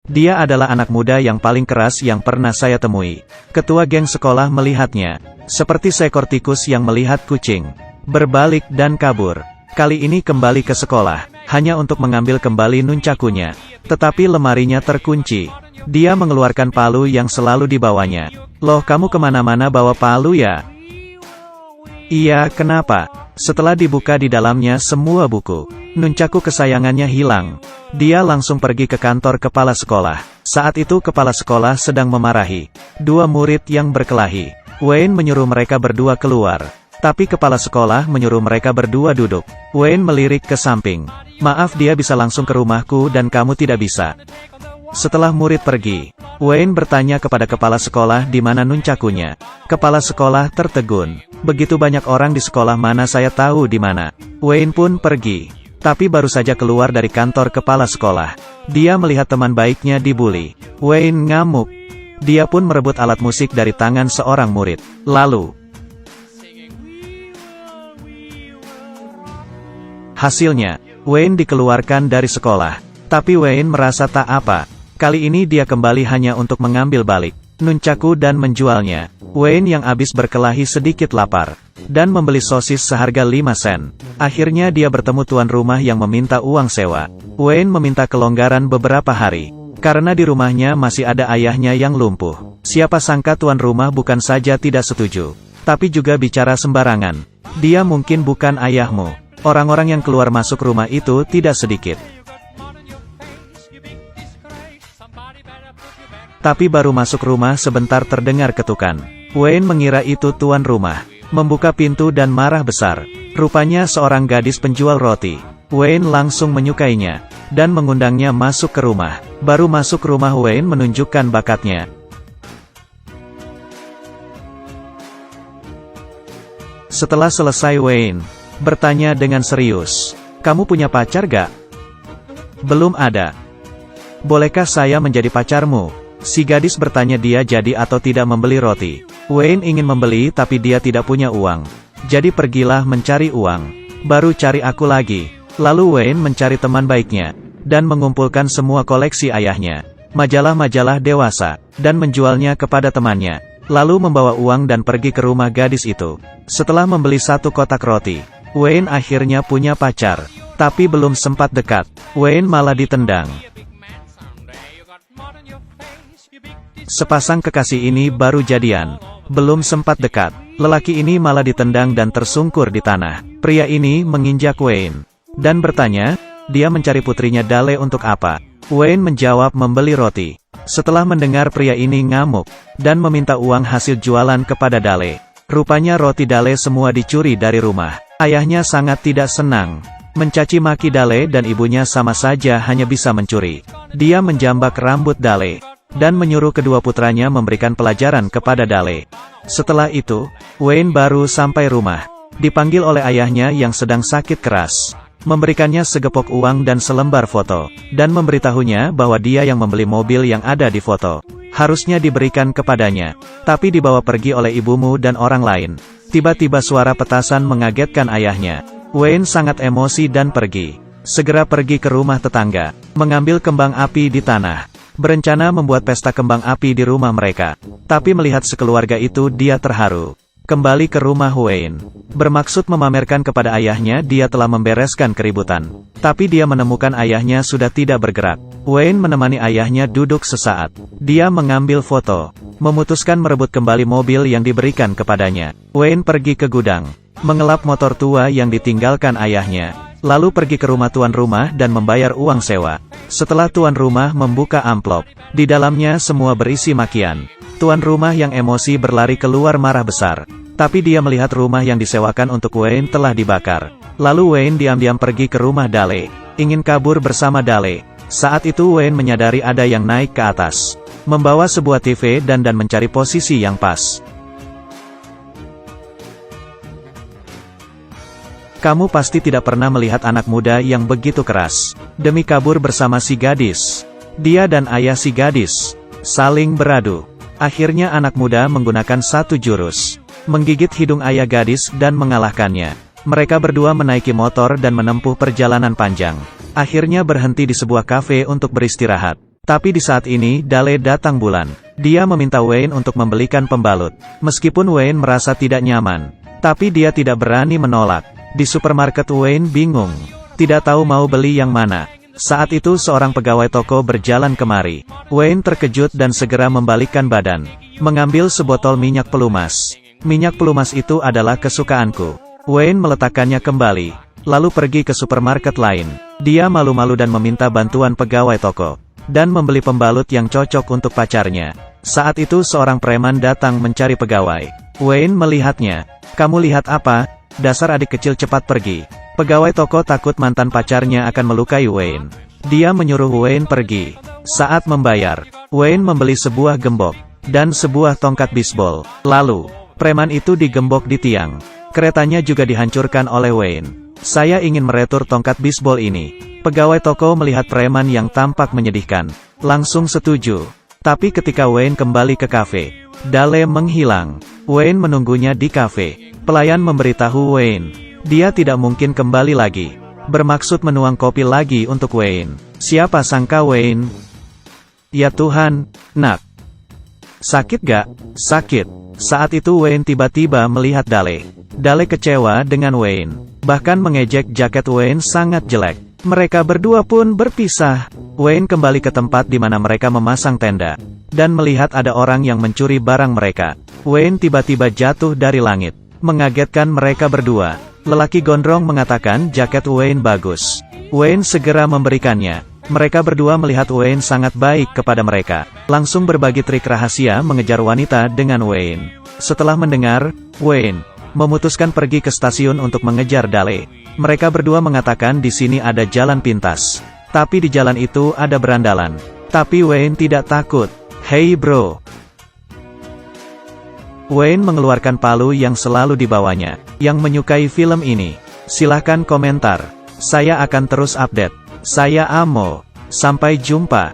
Dia adalah anak muda yang paling keras yang pernah saya temui. Ketua geng sekolah melihatnya, seperti seekor tikus yang melihat kucing. Berbalik dan kabur. Kali ini kembali ke sekolah, hanya untuk mengambil kembali nuncakunya. Tetapi lemarinya terkunci. Dia mengeluarkan palu yang selalu dibawanya. Loh, kamu kemana-mana bawa palu ya? Iya, kenapa? Setelah dibuka di dalamnya semua buku. Nuncaku kesayangannya hilang. Dia langsung pergi ke kantor kepala sekolah. Saat itu kepala sekolah sedang memarahi dua murid yang berkelahi. Wayne menyuruh mereka berdua keluar. Tapi kepala sekolah menyuruh mereka berdua duduk. Wayne melirik ke samping. Maaf, dia bisa langsung ke rumahku dan kamu tidak bisa. Setelah murid pergi, Wayne bertanya kepada kepala sekolah di mana nuncakunya. Kepala sekolah tertegun. Begitu banyak orang di sekolah, mana saya tahu di mana. Wayne pun pergi. Tapi baru saja keluar dari kantor kepala sekolah, dia melihat teman baiknya dibuli. Wayne ngamuk. Dia pun merebut alat musik dari tangan seorang murid. Lalu, hasilnya, Wayne dikeluarkan dari sekolah. Tapi Wayne merasa tak apa. Kali ini dia kembali hanya untuk mengambil balik nuncaku dan menjualnya. Wayne yang habis berkelahi sedikit lapar, dan membeli sosis seharga 5 sen. Akhirnya dia bertemu tuan rumah yang meminta uang sewa. Wayne meminta kelonggaran beberapa hari, karena di rumahnya masih ada ayahnya yang lumpuh. Siapa sangka tuan rumah bukan saja tidak setuju, tapi juga bicara sembarangan. Dia mungkin bukan ayahmu. Orang-orang yang keluar masuk rumah itu tidak sedikit. Tapi baru masuk rumah sebentar terdengar ketukan. Wayne mengira itu tuan rumah. Membuka pintu dan marah besar. Rupanya seorang gadis penjual roti. Wayne langsung menyukainya, dan mengundangnya masuk ke rumah. Baru masuk rumah Wayne menunjukkan bakatnya. Setelah selesai Wayne bertanya dengan serius, "Kamu punya pacar gak?" "Belum ada." "Bolehkah saya menjadi pacarmu?" Si gadis bertanya dia jadi atau tidak membeli roti. Wayne ingin membeli tapi dia tidak punya uang. "Jadi pergilah mencari uang. Baru cari aku lagi." Lalu Wayne mencari teman baiknya, dan mengumpulkan semua koleksi ayahnya, majalah-majalah dewasa, dan menjualnya kepada temannya. Lalu membawa uang dan pergi ke rumah gadis itu. Setelah membeli 1 kotak roti, Wayne akhirnya punya pacar. Tapi belum sempat dekat, Wayne malah ditendang. Sepasang kekasih ini baru jadian. Belum sempat dekat, lelaki ini malah ditendang dan tersungkur di tanah. Pria ini menginjak Wayne, dan bertanya, dia mencari putrinya Dale untuk apa? Wayne menjawab membeli roti. Setelah mendengar pria ini ngamuk, dan meminta uang hasil jualan kepada Dale. Rupanya roti Dale semua dicuri dari rumah. Ayahnya sangat tidak senang. Mencaci maki Dale dan ibunya sama saja hanya bisa mencuri. Dia menjambak rambut Dale, dan menyuruh kedua putranya memberikan pelajaran kepada Dale. Setelah itu, Wayne baru sampai rumah. Dipanggil oleh ayahnya yang sedang sakit keras. Memberikannya segepok uang dan selembar foto, dan memberitahunya bahwa dia yang membeli mobil yang ada di foto. Harusnya diberikan kepadanya, tapi dibawa pergi oleh ibumu dan orang lain. Tiba-tiba suara petasan mengagetkan ayahnya. Wayne sangat emosi dan pergi. Segera pergi ke rumah tetangga, mengambil kembang api di tanah. Berencana membuat pesta kembang api di rumah mereka. Tapi melihat sekeluarga itu dia terharu. Kembali ke rumah Wayne, bermaksud memamerkan kepada ayahnya dia telah membereskan keributan. Tapi dia menemukan ayahnya sudah tidak bergerak. Wayne menemani ayahnya duduk sesaat. Dia mengambil foto, memutuskan merebut kembali mobil yang diberikan kepadanya. Wayne pergi ke gudang, mengelap motor tua yang ditinggalkan ayahnya. Lalu pergi ke rumah tuan rumah dan membayar uang sewa. Setelah tuan rumah membuka amplop, di dalamnya semua berisi makian. Tuan rumah yang emosi berlari keluar marah besar. Tapi dia melihat rumah yang disewakan untuk Wayne telah dibakar. Lalu Wayne diam-diam pergi ke rumah Dale, ingin kabur bersama Dale. Saat itu Wayne menyadari ada yang naik ke atas, membawa sebuah TV dan mencari posisi yang pas. Kamu pasti tidak pernah melihat anak muda yang begitu keras, demi kabur bersama si gadis. Dia dan ayah si gadis saling beradu. Akhirnya anak muda menggunakan satu jurus, menggigit hidung ayah gadis dan mengalahkannya. Mereka berdua menaiki motor dan menempuh perjalanan panjang. Akhirnya berhenti di sebuah kafe untuk beristirahat. Tapi di saat ini Dale datang bulan. Dia meminta Wayne untuk membelikan pembalut. Meskipun Wayne merasa tidak nyaman, tapi dia tidak berani menolak. Di supermarket Wayne bingung, tidak tahu mau beli yang mana. Saat itu seorang pegawai toko berjalan kemari. Wayne terkejut dan segera membalikkan badan, mengambil sebotol minyak pelumas. Minyak pelumas itu adalah kesukaanku. Wayne meletakkannya kembali, lalu pergi ke supermarket lain. Dia malu-malu dan meminta bantuan pegawai toko, dan membeli pembalut yang cocok untuk pacarnya. Saat itu seorang preman datang mencari pegawai. Wayne melihatnya. "Kamu lihat apa? Dasar adik kecil, cepat pergi." Pegawai toko takut mantan pacarnya akan melukai Wayne. Dia menyuruh Wayne pergi. Saat membayar, Wayne membeli sebuah gembok, dan sebuah tongkat bisbol. Lalu, preman itu digembok di tiang. Keretanya juga dihancurkan oleh Wayne. "Saya ingin meretur tongkat bisbol ini." Pegawai toko melihat preman yang tampak menyedihkan, langsung setuju. Tapi ketika Wayne kembali ke kafe, Dale menghilang. Wayne menunggunya di kafe. Pelayan memberitahu Wayne, dia tidak mungkin kembali lagi. Bermaksud menuang kopi lagi untuk Wayne. Siapa sangka Wayne... Ya Tuhan, nak. Sakit gak? Sakit. Saat itu Wayne tiba-tiba melihat Dale. Dale kecewa dengan Wayne, bahkan mengejek jaket Wayne sangat jelek. Mereka berdua pun berpisah. Wayne kembali ke tempat di mana mereka memasang tenda, dan melihat ada orang yang mencuri barang mereka. Wayne tiba-tiba jatuh dari langit, mengagetkan mereka berdua. Lelaki gondrong mengatakan jaket Wayne bagus. Wayne segera memberikannya. Mereka berdua melihat Wayne sangat baik kepada mereka, langsung berbagi trik rahasia mengejar wanita dengan Wayne. Setelah mendengar, Wayne memutuskan pergi ke stasiun untuk mengejar Dale. Mereka berdua mengatakan di sini ada jalan pintas, tapi di jalan itu ada berandalan. Tapi Wayne tidak takut. "Hey bro." Wayne mengeluarkan palu yang selalu dibawanya. Yang menyukai film ini, silahkan komentar. Saya akan terus update. Saya Amo. Sampai jumpa.